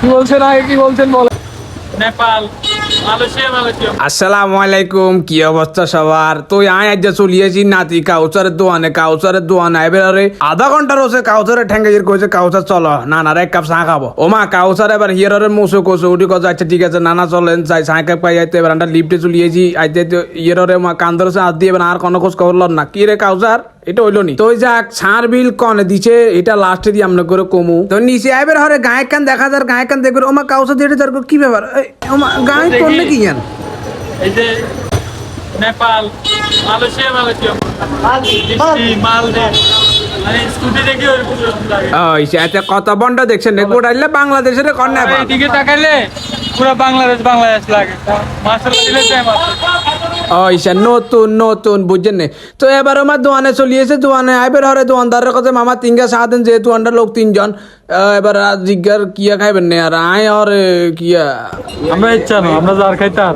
কি বলছেন আগে কি বলছেন বলেন। নেপাল, মালয়েশিয়া। আসসালামু আলাইকুম, কি অবস্থা সবার? তো আয় আজ চলিয়েছি নাতি কাউসারের দোয়ানে এবারে আধা ঘন্টা রয়েছে কাউসারের ঠেঙ্গে কইছে কাউসার চলো না না এক কাপ চা খাবো। ওমা কাউসার এবার হিয়ারের মুসো কোসো উঠি কথা আচ্ছা ঠিক আছে নানা চলেন যাই চা কাপ পাই যাইতে এবার আমরা লিফটে চলিয়েছি আইতে হিয়ারে কান্দর হাত দিয়ে এবার আর কোনো খোঁজ খবর লন না কি রে কাউসার এটা হইলো নি তো যাক ছাড় বিল কনে দিছে এটা লাস্টে দিয়ে আমরা করে কমু তো নিচে আইবার হরে গায়ক কান দেখা যার গায়ক কান দেখবে ওমা কাউসার দিয়ে যার কি ব্যাপার ওমা গায়ক করলে কি জান এই যে নেপাল, মালয়েশিয়া। মালদ্বীপ মানে স্কুটি দেখি ওরকম লাগে। ওই সাথে কত বন্ড দেখছেন গোটাইলে বাংলাদেশের কন্যা এদিকে তাকাইলে পুরো বাংলাদেশ লাগে। মাশাআল্লাহ দিলে টাইম আছে। ওই নতুন বুঝছেন না তো এবার আমার দোয়ানে চলিয়েছে দোয়ানে আইবার হরে দোয়ানদারের কাছে মামা তিনগা সাদেন যেহেতু আন্ডার লোক তিনজন এবার জিজ্ঞার কিয়া খাইবেন না আর আয় আর কিয়া আমরা ইচ্ছা না আমরা যার খাইতে আর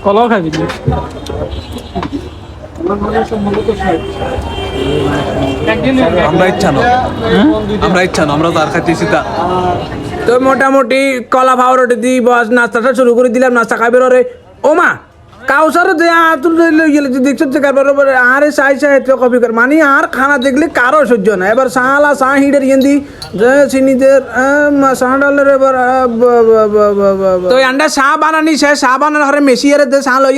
কলাও খাবি আমরা ইচ্ছা না আমরা যার খাইতেছি তা তো মোটামুটি কলা ফাওয়ারটি দিয়ে বস নাস্তাটা শুরু করে দিলাম নাস্তা খাইবার হরে ওমা কাউসার দেখছো বরাবর আরে সাই কপি কর মানে আর খানা দেখলে কারো সহ্য না এবার সালা সা হিডের ইয়েন্দি চিনিদের সাহ ডালের এবার তো আন্ডা চা বানানি সে চা বানানোর হরে মেশিয়ারে দে চা লই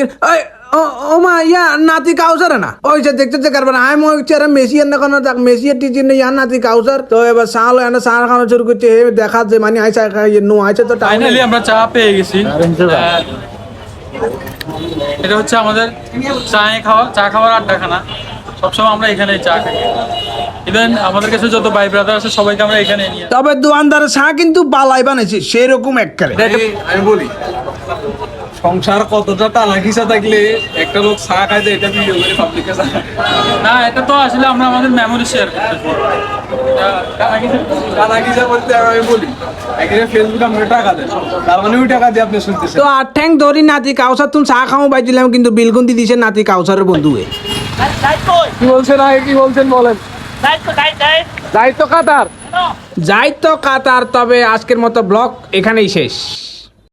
ও মা ইয়া নাতি কাউসার না ওই যে দেখতে কারবার আই মো চেরা মেশিয়ার না কোনো দেখ মেশিয়ার টিচির নেই ইয়ার নাতি কাউসার তো এবার চা লই আন্ডা চা খাওয়া শুরু করতে দেখা যে মানে আই চা খাই নো আইছে তো ফাইনালি আমরা চা পেয়ে গেছি। এটা হচ্ছে আমাদের চা খাওয়ার আড্ডাখানা। সবসময় আমরা এখানে চা খাই। ইভেন আমাদের কাছে যত ভাই ব্রাদার আছে সবাইকে আমরা এখানে নিয়ে তবে দোয়ানদারের চা কিন্তু বালাই বানাইছে সেরকম এককালে আমি বলি সংসার কতটা টানা খিসা থাকলে একটা লোক চা খাইতে এটা ভিডিও করে পাবলিকে না এটা তো আসলে আমরা আমাদের মেমোরি শেয়ার করতেছি। টানা খিসা বলতে আমি বলি এখানে ফেসবুক আমরা টাকা দেন তার মানে ওই টাকা দিয়ে আপনি শুনতেছেন তো আর ঠ্যাং ধরি নাতি কাউসার তুমি চা খাও বাই দিলাম কিন্তু বিলগুন্দি দিছে নাতি কাউসারের বন্ধুয়ে কি বলছেন আগে কি বলছেন বলেন যাই তো কাতার যাই তো কাতার তবে আজকের মতো ব্লগ এখানেই শেষ।